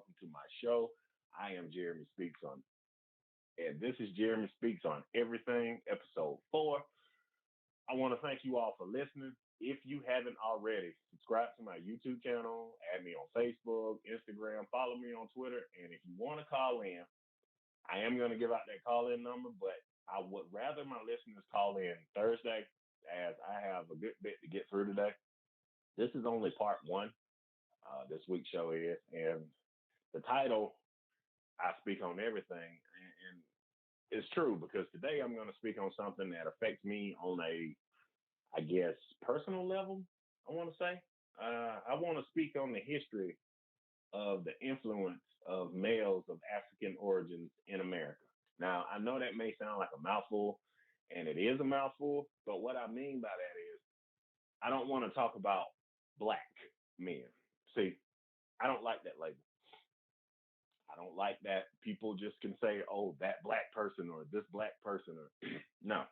welcome to my show. I am Jeremy Speaks on, and this is Jeremy Speaks on Everything, episode 4. I want to thank you all for listening. If you haven't already, subscribe to my YouTube channel, add me on Facebook, Instagram, follow me on Twitter, and if you want to call in, I am going to give out that call in number, but I would rather my listeners call in Thursday as I have a good bit to get through today. This is only part one. This week's show is, and the title, I speak on everything, and it's true because today I'm going to speak on something that affects me on a, I guess, personal level. I want to say, I want to speak on the history of the influence of males of African origins in America. Now, I know that may sound like a mouthful, and it is a mouthful, but what I mean by that is I don't want to talk about black men. See, I don't like that label. I don't like that people just can say, oh, that black person or this black person. Or no,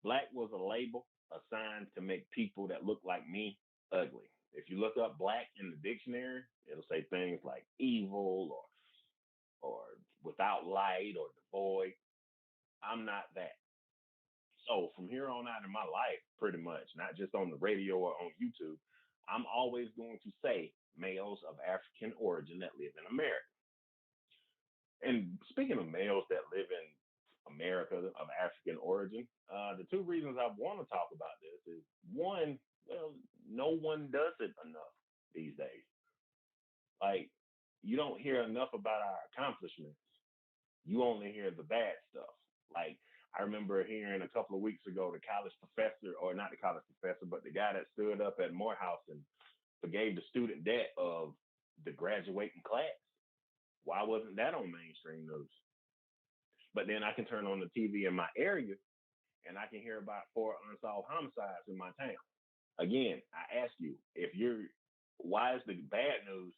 black was a label assigned to make people that look like me ugly. If you look up black in the dictionary, it'll say things like evil or without light or devoid. I'm not that. So from here on out in my life, pretty much, not just on the radio or on YouTube, I'm always going to say males of African origin that live in America. And speaking of males that live in America of African origin, the two reasons I want to talk about this is one, well, no one does it enough these days. Like, you don't hear enough about our accomplishments. You only hear the bad stuff. Like, I remember hearing a couple of weeks ago the college professor, or not the college professor, but the guy that stood up at Morehouse and forgave the student debt of the graduating class. Why wasn't that on mainstream news? But then I can turn on the TV in my area and I can hear about 4 unsolved homicides in my town. Again, I ask you, why is the bad news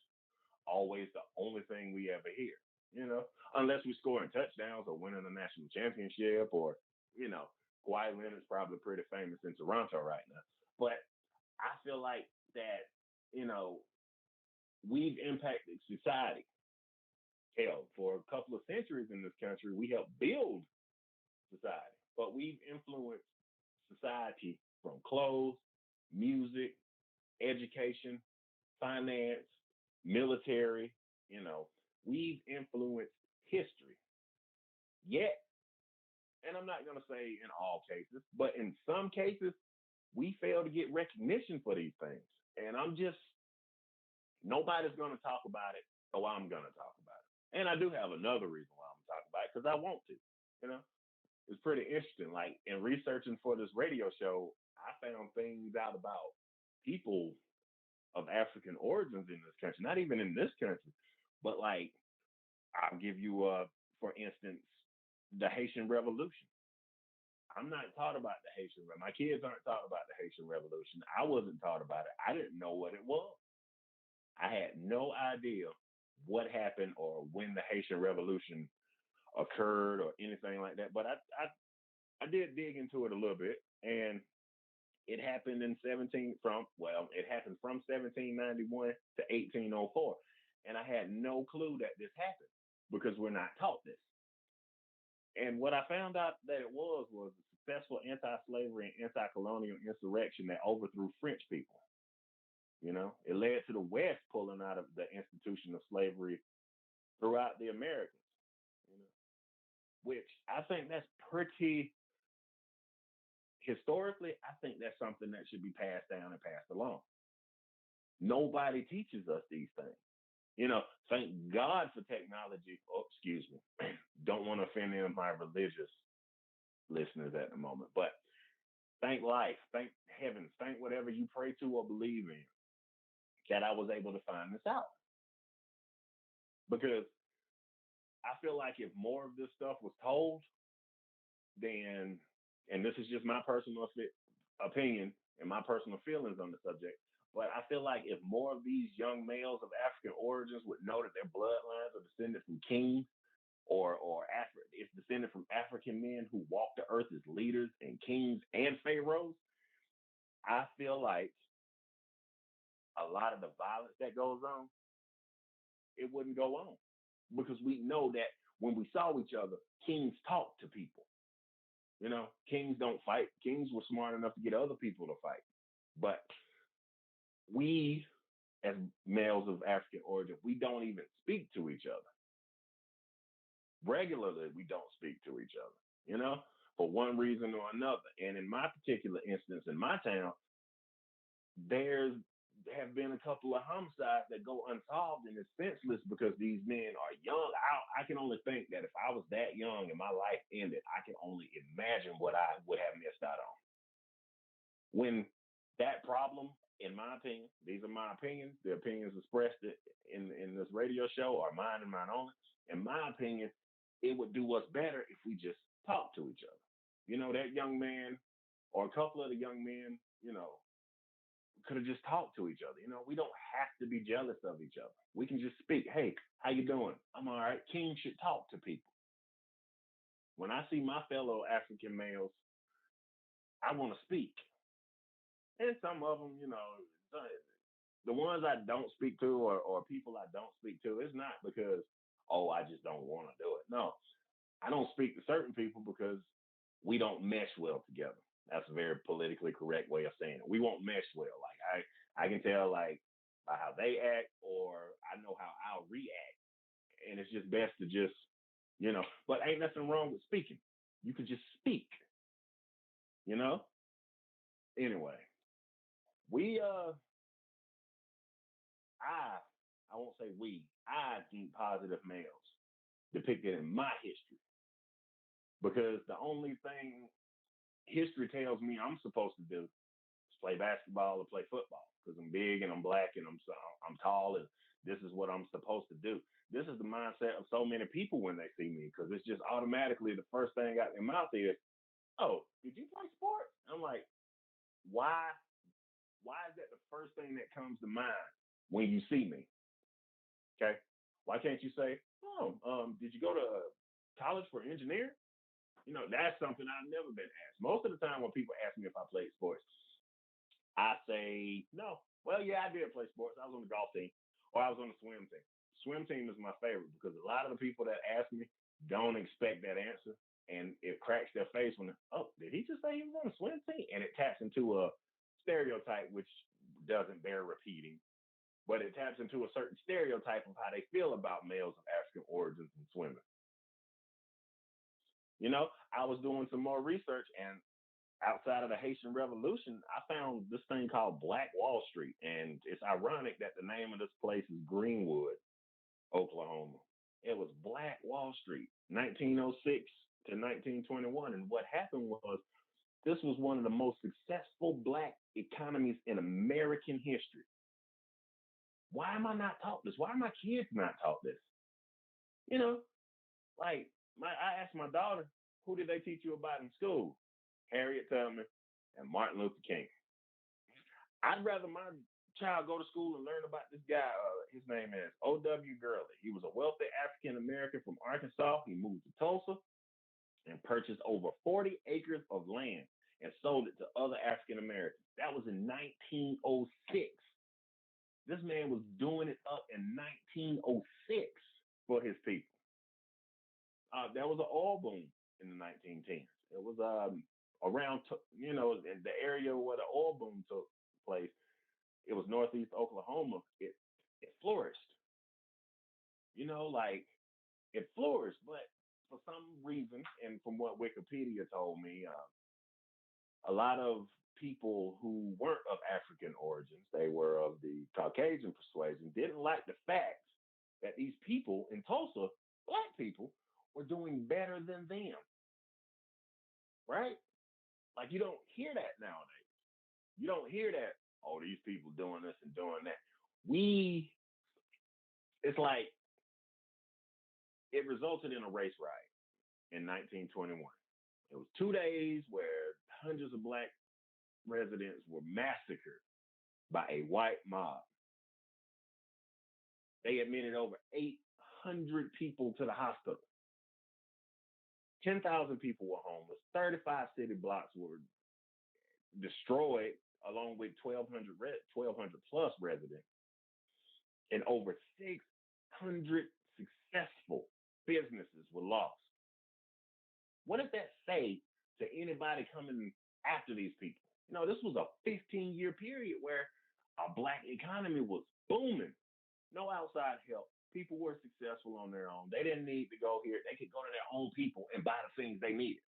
always the only thing we ever hear? Unless we're scoring touchdowns or winning a national championship or, Kawhi Leonard's probably pretty famous in Toronto right now. But I feel like that, we've impacted society. Hell, for a couple of centuries in this country, we helped build society, but we've influenced society from clothes, music, education, finance, military. We've influenced history. Yet, and I'm not going to say in all cases, but in some cases, we fail to get recognition for these things. And nobody's going to talk about it, so I'm going to talk about it. And I do have another reason why I'm talking about it, because I want to. It's pretty interesting. Like, in researching for this radio show, I found things out about people of African origins in this country, not even in this country, but like, I'll give you, for instance, the Haitian Revolution. I'm not taught about the Haitian Revolution. My kids aren't taught about the Haitian Revolution. I wasn't taught about it. I didn't know what it was. I had no idea what happened or when the Haitian Revolution occurred or anything like that. But I did dig into it a little bit, and it happened it happened from 1791 to 1804. And I had no clue that this happened because we're not taught this. And what I found out that it was a successful anti-slavery and anti-colonial insurrection that overthrew French people. It led to the West pulling out of the institution of slavery throughout the Americas, which I think that's pretty, historically, I think that's something that should be passed down and passed along. Nobody teaches us these things. Thank God for technology. Oh, excuse me. Don't want to offend any of my religious listeners at the moment, but thank life, thank heavens, thank whatever you pray to or believe in, that I was able to find this out. Because I feel like if more of this stuff was told, then, and this is just my personal opinion and my personal feelings on the subject, but I feel like if more of these young males of African origins would know that their bloodlines are descended from kings or it's descended from African men who walked the earth as leaders and kings and pharaohs, I feel like a lot of the violence that goes on it wouldn't go on because we know that when we saw each other, kings talked to people. Kings don't fight. Kings were smart enough to get other people to fight. But we, as males of African origin, we don't even speak to each other. Regularly, we don't speak to each other, for one reason or another. And in my particular instance, in my town, there have been a couple of homicides that go unsolved, and it's senseless because these men are young. I can only think that if I was that young and my life ended, I can only imagine what I would have missed out on. When that problem, in my opinion, these are my opinions, the opinions expressed in this radio show are mine and mine only. In my opinion, it would do us better if we just talk to each other. That young man or a couple of the young men, could have just talked to each other. We don't have to be jealous of each other. We can just speak. Hey, how you doing? I'm all right. Kings should talk to people. When I see my fellow African males, I want to speak. And some of them, the ones I don't speak to or people I don't speak to, it's not because, oh, I just don't want to do it. No, I don't speak to certain people because we don't mesh well together. That's a very politically correct way of saying it. We won't mesh well. Like I can tell like by how they act, or I know how I'll react. And it's just best to just, but ain't nothing wrong with speaking. You can just speak, Anyway, we I won't say we, I deem positive males depicted in my history. Because the only thing history tells me I'm supposed to do is play basketball or play football because I'm big and I'm black and I'm tall and this is what I'm supposed to do. This is the mindset of so many people when they see me because it's just automatically the first thing out their mouth is, "Oh, did you play sports?" I'm like, why? Why is that the first thing that comes to mind when you see me? Okay, why can't you say, "Oh, did you go to college for engineering?" That's something I've never been asked. Most of the time when people ask me if I played sports, I say no. Well, yeah, I did play sports. I was on the golf team or I was on the swim team. Swim team is my favorite because a lot of the people that ask me don't expect that answer. And it cracks their face when, oh, did he just say he was on the swim team? And it taps into a stereotype, which doesn't bear repeating, but it taps into a certain stereotype of how they feel about males of African origins in swimming. I was doing some more research and outside of the Haitian Revolution, I found this thing called Black Wall Street. And it's ironic that the name of this place is Greenwood, Oklahoma. It was Black Wall Street, 1906 to 1921. And what happened was this was one of the most successful Black economies in American history. Why am I not taught this? Why are my kids not taught this? Like I asked my daughter, who did they teach you about in school? Harriet Tubman and Martin Luther King. I'd rather my child go to school and learn about this guy. His name is O.W. Gurley. He was a wealthy African American from Arkansas. He moved to Tulsa and purchased over 40 acres of land and sold it to other African Americans. That was in 1906. This man was doing it up in 1906 for his people. There was an oil boom in the 1910s. It was around, the area where the oil boom took place. It was northeast Oklahoma. It flourished. It flourished. But for some reason, and from what Wikipedia told me, a lot of people who weren't of African origins, they were of the Caucasian persuasion, didn't like the fact that these people in Tulsa, Black people, were doing better than them. Right? Like you don't hear that nowadays. You don't hear that, oh, these people doing this and doing that. It's like it resulted in a race riot in 1921. It was 2 days where hundreds of Black residents were massacred by a white mob. They admitted over 800 people to the hospital. 10,000 people were homeless. 35 city blocks were destroyed, along with 1,200 plus residents. And over 100 successful businesses were lost. What does that say to anybody coming after these people? This was a 15-year period where a black economy was booming. No outside help. People were successful on their own. They didn't need to go here. They could go to their own people and buy the things they needed.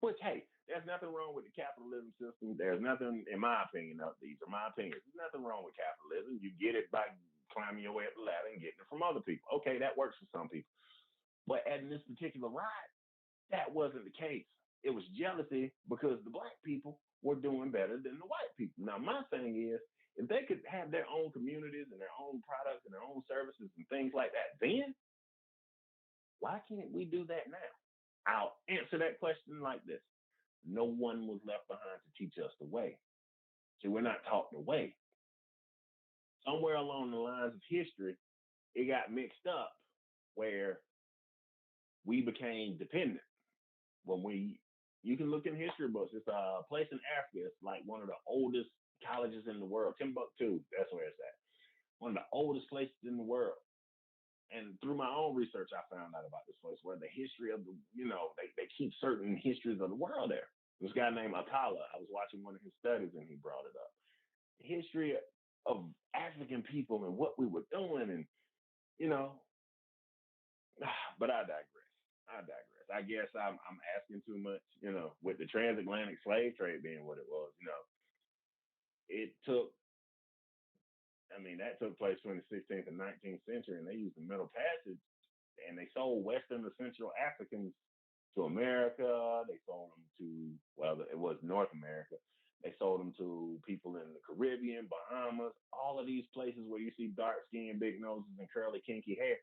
Which, hey, there's nothing wrong with the capitalism system. There's nothing, in my opinion, these are my opinions. There's nothing wrong with capitalism. You get it by climbing your way up the ladder and getting it from other people. Okay, that works for some people. But in this particular ride, that wasn't the case. It was jealousy because the black people were doing better than the white people. Now, my thing is, if they could have their own communities and their own products and their own services and things like that, then why can't we do that now? I'll answer that question like this. No one was left behind to teach us the way. See, we're not taught the way. Somewhere along the lines of history, it got mixed up where we became dependent. You can look in history books. It's a place in Africa. It's like one of the oldest colleges in the world. Timbuktu, that's where it's at. One of the oldest places in the world. And through my own research, I found out about this place where the history of they keep certain histories of the world there. This guy named Atala, I was watching one of his studies and he brought it up. The history of African people and what we were doing and, but I digress. I guess I'm asking too much, with the transatlantic slave trade being what it was, it took, that took place during the 16th and 19th century, and they used the Middle Passage, and they sold Western and Central Africans to America. They sold them to, well, it was North America. They sold them to people in the Caribbean, Bahamas, all of these places where you see dark skin, big noses, and curly, kinky hair.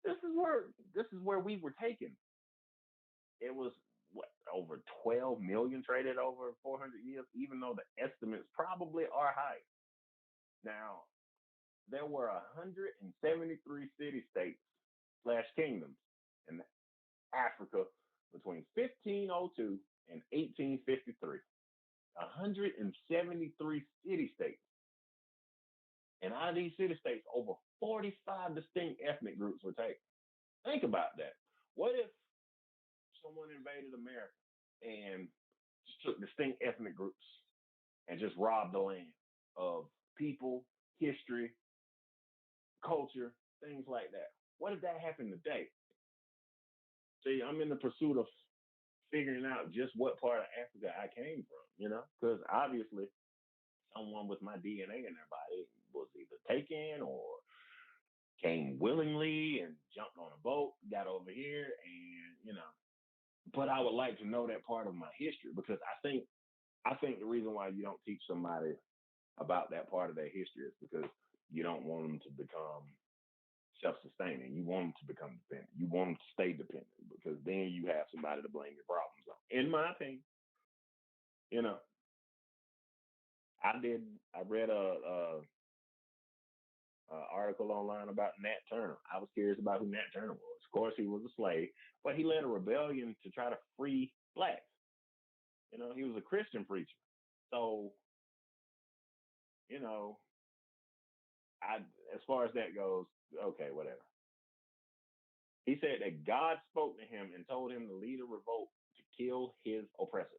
This is where we were taken. It was over 12 million traded over 400 years, even though the estimates probably are high. Now, there were 173 city-states / kingdoms in Africa between 1502 and 1853. 173 city-states. And out of these city-states, over 45 distinct ethnic groups were taken. Think about that. What if someone invaded America and just took distinct ethnic groups and just robbed the land of people, history, culture, things like that? What if that happened today? See, I'm in the pursuit of figuring out just what part of Africa I came from, because obviously someone with my DNA in their body was either taken or came willingly and jumped on a boat, got over here, and but I would like to know that part of my history because I think the reason why you don't teach somebody about that part of their history is because you don't want them to become self-sustaining. You want them to become dependent. You want them to stay dependent because then you have somebody to blame your problems on. In my opinion, I read a article online about Nat Turner. I was curious about who Nat Turner was. Of course, he was a slave, but he led a rebellion to try to free blacks. He was a Christian preacher. So, as far as that goes, okay, whatever. He said that God spoke to him and told him to lead a revolt to kill his oppressors.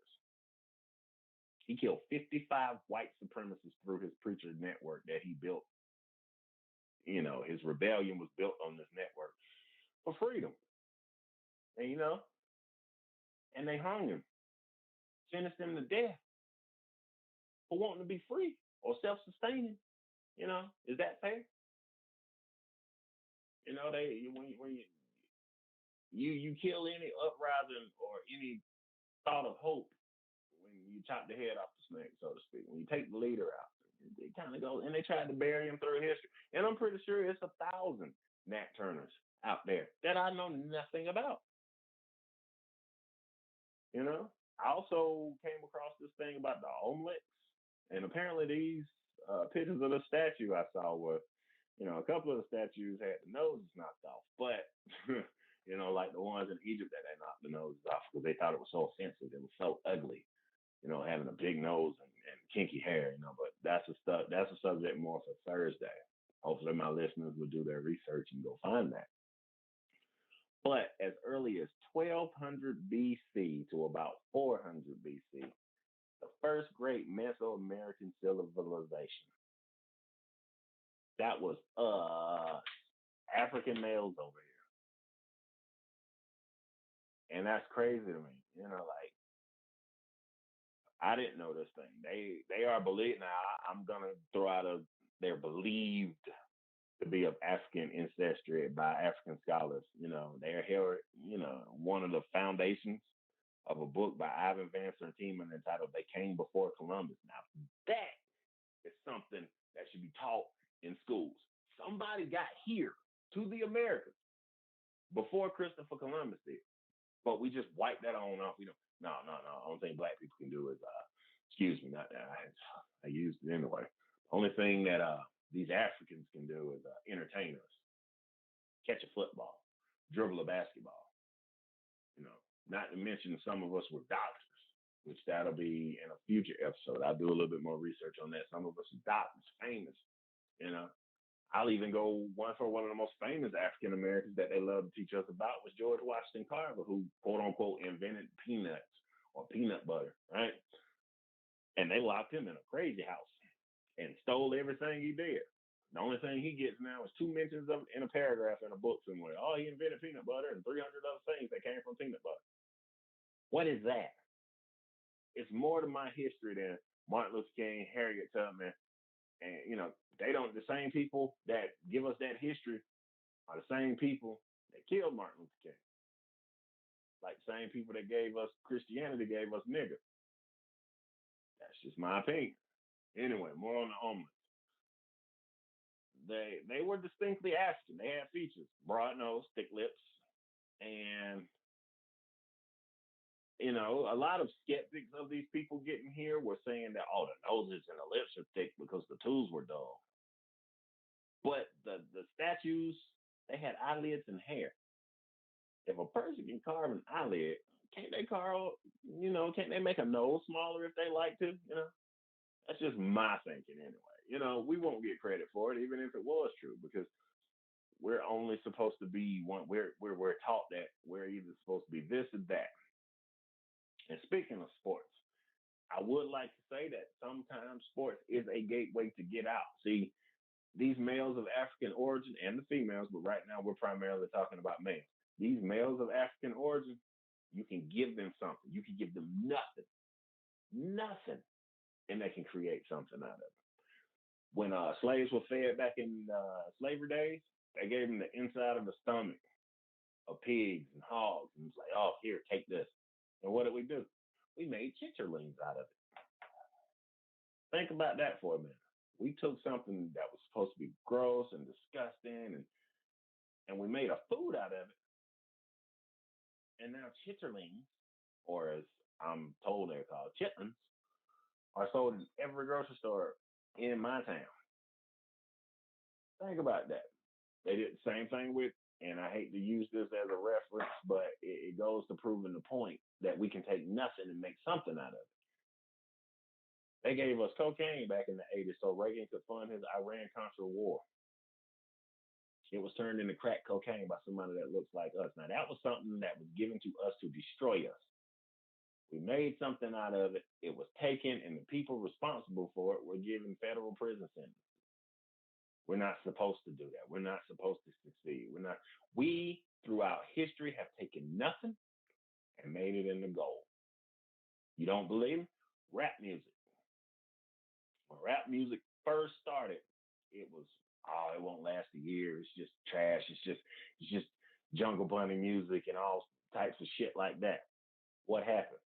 He killed 55 white supremacists through his preacher network that he built. His rebellion was built on this network for freedom. And, and they hung him, sentenced him to death for wanting to be free or self-sustaining. Is that fair? When you kill any uprising or any thought of hope when you chop the head off the snake, so to speak. When you take the leader out, it kind of goes, and they tried to bury him through history. And I'm pretty sure it's 1,000 Nat Turners out there that I know nothing about. I also came across this thing about the omelets, and apparently these pictures of the statue I saw were, a couple of the statues had the noses knocked off, but like the ones in Egypt that they knocked the noses off because they thought it was so offensive, it was so ugly, having a big nose and kinky hair, but that's a subject more for Thursday. Hopefully, my listeners will do their research and go find that. But as early as 1200 BC to about 400 BC, the first great Mesoamerican civilization, that was African males over here. And that's crazy to me. Like I didn't know this thing. They are believed now. I'm gonna throw out they're believed to be of African ancestry by African scholars. They're here. One of the foundations of a book by Ivan Van Sertima entitled "They Came Before Columbus." Now that is something that should be taught in schools. Somebody got here to the Americas before Christopher Columbus did. But we just wipe that on off. We don't. No. Only thing black people can do is, excuse me, not that I used it anyway. Only thing that these Africans can do is entertain us, catch a football, dribble a basketball. Not to mention some of us were doctors, which that'll be in a future episode. I'll do a little bit more research on that. Some of us are doctors, famous. You know, I'll even go one for one of the most famous African Americans that they love to teach us about was George Washington Carver, who quote unquote invented peanuts or peanut butter, right? And they locked him in a crazy house and stole everything he did. The only thing he gets now is 2 mentions of it in a paragraph in a book somewhere. Oh, he invented peanut butter and 300 other things that came from peanut butter. What is that? It's more to my history than Martin Luther King, Harriet Tubman, and they don't. The same people that give us that history are the same people that killed Martin Luther King. Like the same people that gave us Christianity gave us nigger. That's just my opinion. Anyway, more on the omelets. They were distinctly African. They had features: broad nose, thick lips, and a lot of skeptics of these people getting here were saying that the noses and the lips are thick because the tools were dull. But the statues, they had eyelids and hair. If a person can carve an eyelid, can't they can't they make a nose smaller if they like to? That's just my thinking anyway. We won't get credit for it, even if it was true, because we're only supposed to be one. We're taught that we're either supposed to be this or that. And speaking of sports, I would like to say that sometimes sports is a gateway to get out. See, these males of African origin and the females, but right now we're primarily talking about males. These males of African origin, you can give them something. You can give them nothing, and they can create something out of it. When slaves were fed back in slavery days, they gave them the inside of the stomach of pigs and hogs, and it's like, oh, here, take this. And what did we do? We made chitterlings out of it. Think about that for a minute. We took something that was supposed to be gross and disgusting, and we made a food out of it. And now chitterlings, or as I'm told they're called chitlins, are sold in every grocery store in my town. Think about that. They did the same thing with, and I hate to use this as a reference, but it goes to proving the point that we can take nothing and make something out of it. They gave us cocaine back in the 80s so Reagan could fund his Iran-Contra war. It was turned into crack cocaine by somebody that looks like us. Now, that was something that was given to us to destroy us. We made something out of it. It was taken, and the people responsible for it were given federal prison sentences. We're not supposed to do that. We're not supposed to succeed. We, throughout history, have taken nothing and made it into gold. You don't believe me? Rap music. When rap music first started, it was, it won't last a year. It's just trash. It's just jungle bunny music and all types of shit like that. What happened?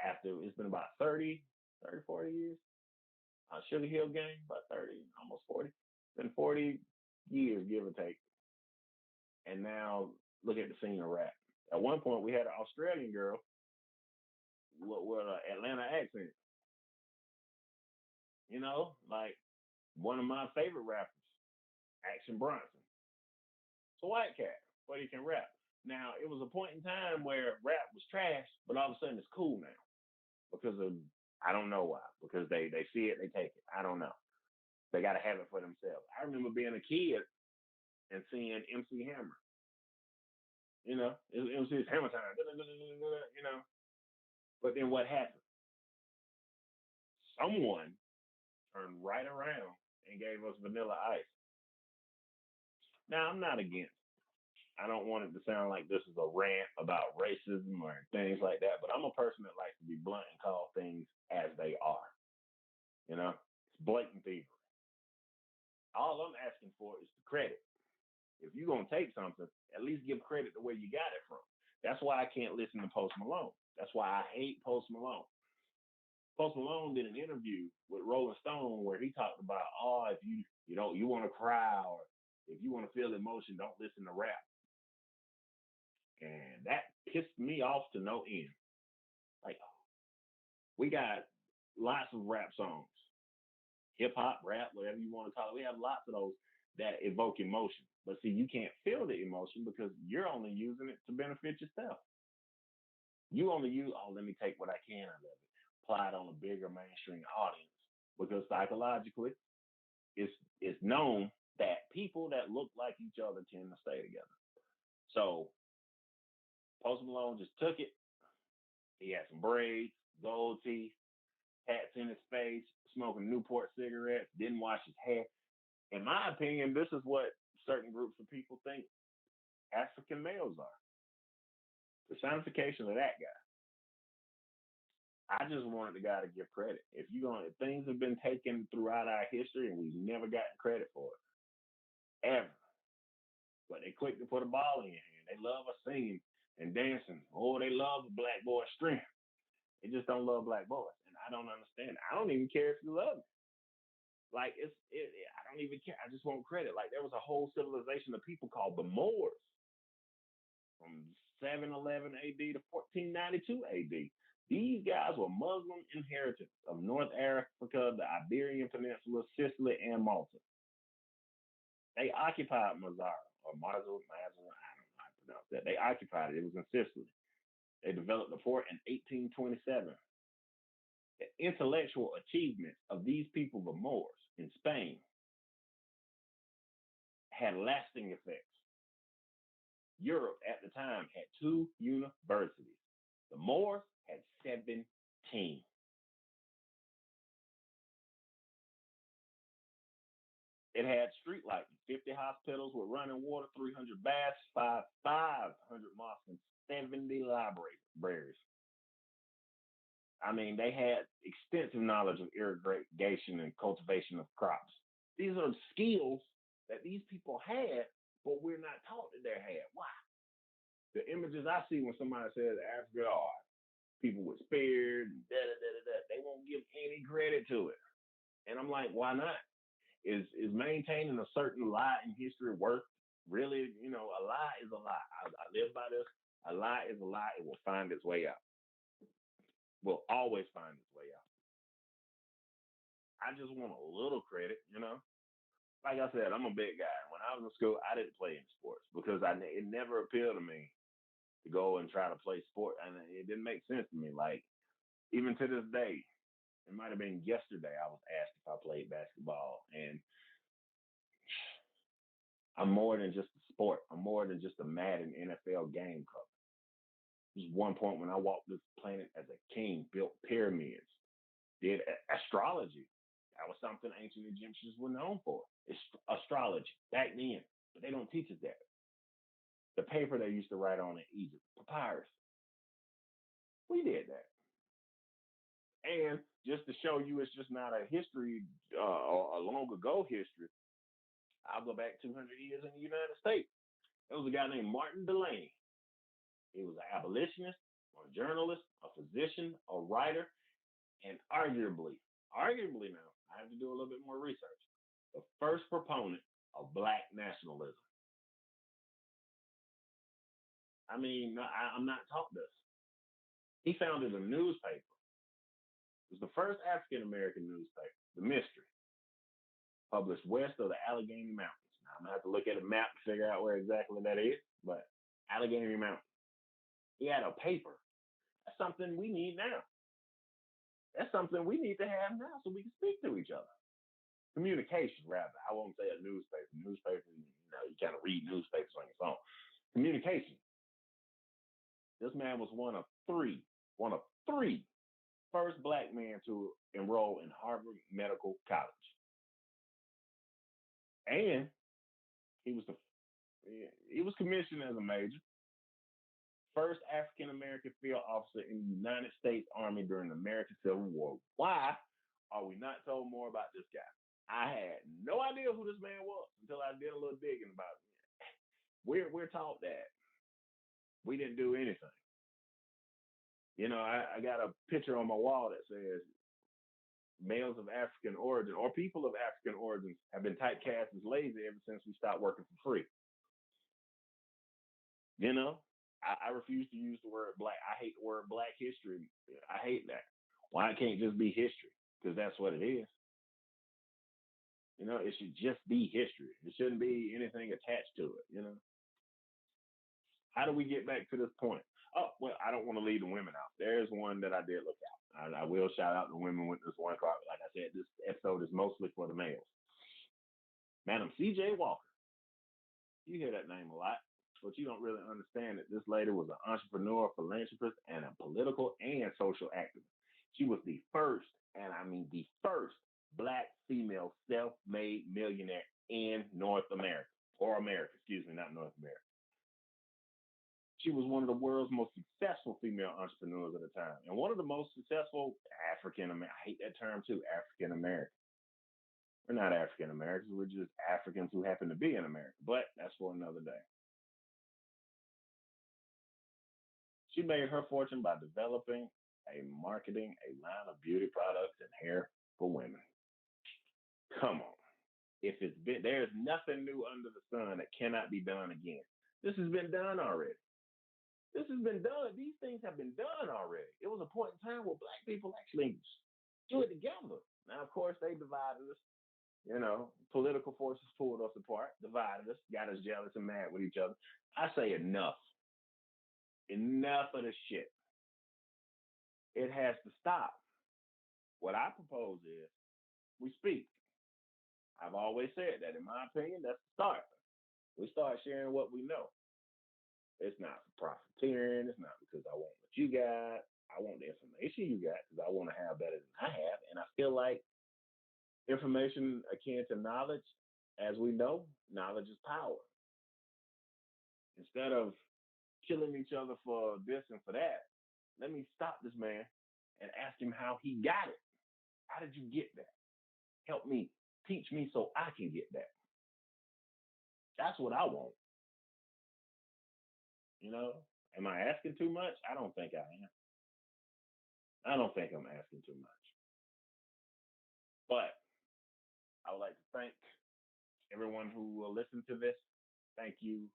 After it's been about 40 years. Sugar Hill Gang, about 30, almost 40. It's been 40 years, give or take. And now look at the scene of rap. At one point, we had an Australian girl with an Atlanta accent. Like one of my favorite rappers, Action Bronson. It's a white cat, but he can rap. Now, it was a point in time where rap was trash, but all of a sudden it's cool now because of, I don't know why, because they see it, they take it. I don't know. They got to have it for themselves. I remember being a kid and seeing MC Hammer. MC's Hammer time. But then what happened? Someone turned right around and gave us Vanilla Ice. Now I'm not against. I don't want it to sound like this is a rant about racism or things like that, but I'm a person that likes to be blunt and call things as they are. It's blatant thievery. All I'm asking for is the credit. If you're gonna take something, at least give credit to where you got it from. That's why I can't listen to Post Malone. That's why I hate Post Malone. Post Malone did an interview with Rolling Stone where he talked about, if you want to cry or if you want to feel emotion, don't listen to rap. And that pissed me off to no end. Like, we got lots of rap songs, hip hop, rap, whatever you want to call it. We have lots of those that evoke emotion. But see, you can't feel the emotion because you're only using it to benefit yourself. You only use, let me take what I can out of it, apply it on a bigger mainstream audience. Because psychologically, it's known that people that look like each other tend to stay together. So Post Malone just took it. He had some braids, gold teeth, hats in his face, smoking Newport cigarettes, didn't wash his hair. In my opinion, this is what certain groups of people think African males are. Personification of that guy. I just wanted the guy to give credit. If things have been taken throughout our history and we've never gotten credit for it, ever. But they quick to put a ball in your hand. They love us singing and dancing. Oh, they love a black boy's strength. They just don't love black boys, and I don't understand. I don't even care if you love me. Like I don't even care. I just want credit. Like there was a whole civilization of people called the Moors from 711 AD to 1492 AD. These guys were Muslim inheritors of North Africa, the Iberian Peninsula, Sicily, and Malta. They occupied Mazzara, or Mazzara, I don't know how to pronounce that. They occupied it. It was in Sicily. They developed the fort in 1827. The intellectual achievements of these people, the Moors, in Spain, had lasting effects. Europe at the time had 2 universities. The Moors had 17. It had street lighting, 50 hospitals with running water, 300 baths, 500 mosques, and 70 libraries. I mean, they had extensive knowledge of irrigation and cultivation of crops. These are skills that these people had, but we're not taught that they had. Why? The images I see when somebody says Africa are people with spears, they won't give any credit to it. And I'm like, why not? Is maintaining a certain lie in history worth really? A lie is a lie. I live by this. A lie is a lie. It will find its way out. Will always find its way out. I just want a little credit. Like I said, I'm a big guy. When I was in school, I didn't play any sports because it never appealed to me to go and try to play sport, and it didn't make sense to me. Like even to this day, it might have been yesterday I was asked if I played basketball, and I'm more than just a sport. I'm more than just a Madden NFL game cover. There's one point when I walked this planet as a king, built pyramids, did astrology. That was something ancient Egyptians were known for. It's astrology back then, but they don't teach us that. The paper they used to write on in Egypt, papyrus. We did that. And just to show you it's just not a history, or a long ago history, I'll go back 200 years in the United States. There was a guy named Martin Delany. He was an abolitionist, a journalist, a physician, a writer, and arguably now, I have to do a little bit more research, the first proponent of Black nationalism. I mean, I'm not taught this. He founded a newspaper. It was the first African American newspaper, The Mystery, published west of the Allegheny Mountains. Now, I'm going to have to look at a map to figure out where exactly that is, but Allegheny Mountains. He had a paper. That's something we need now. That's something we need to have now so we can speak to each other. communication, rather. I won't say a newspaper. Newspaper, you kind of read newspapers on your phone. Communication. This man was one of three first black men to enroll in Harvard Medical College. And he was the he was commissioned as a major, first African American field officer in the United States Army during the American Civil War. Why are we not told more about this guy? I had no idea who this man was until I did a little digging about him. We're taught that we didn't do anything. I got a picture on my wall that says males of African origin or people of African origins have been typecast as lazy ever since we stopped working for free. I refuse to use the word black. I hate the word black history. I hate that. Why it can't just be history? Because that's what it is. It should just be history. It shouldn't be anything attached to it. How do we get back to this point? Oh, well, I don't want to leave the women out. There's one that I did look out. I will shout out the women with this one card. Like I said, this episode is mostly for the males. Madam C.J. Walker. You hear that name a lot, but you don't really understand that this lady was an entrepreneur, philanthropist, and a political and social activist. She was the first, and I mean the first, black female self-made millionaire in North America, or America, excuse me, not North America. She was one of the world's most successful female entrepreneurs at the time, and one of the most successful African American. I hate that term too, African American. We're not African Americans. We're just Africans who happen to be in America. But that's for another day. She made her fortune by developing marketing a line of beauty products and hair for women. Come on. There's nothing new under the sun that cannot be done again. This has been done already. This has been done. These things have been done already. It was a point in time where black people actually do it together. Now, of course, they divided us. Political forces pulled us apart, divided us, got us jealous and mad with each other. I say enough. Enough of the shit. It has to stop. What I propose is we speak. I've always said that, in my opinion, that's the start. We start sharing what we know. It's not for profiteering. It's not because I want what you got. I want the information you got because I want to have better than I have. And I feel like information akin to knowledge, as we know, knowledge is power. Instead of killing each other for this and for that, let me stop this man and ask him how he got it. How did you get that? Help me. Teach me so I can get that. That's what I want. Am I asking too much? I don't think I am. I don't think I'm asking too much. But I would like to thank everyone who will listen to this. Thank you.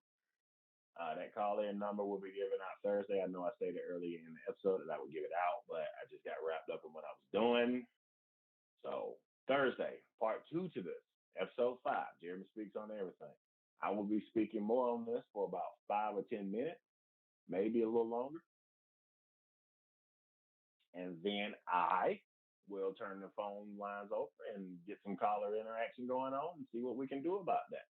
That call-in number will be given out Thursday. I know I stated earlier in the episode that I would give it out, but I just got wrapped up in what I was doing. So Thursday, part 2 to this, episode 5, Jeremy Speaks on Everything. I will be speaking more on this for about 5 or 10 minutes, maybe a little longer. And then I will turn the phone lines over and get some caller interaction going on and see what we can do about that.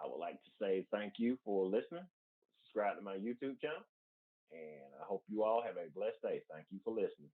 I would like to say thank you for listening. Subscribe to my YouTube channel. And I hope you all have a blessed day. Thank you for listening.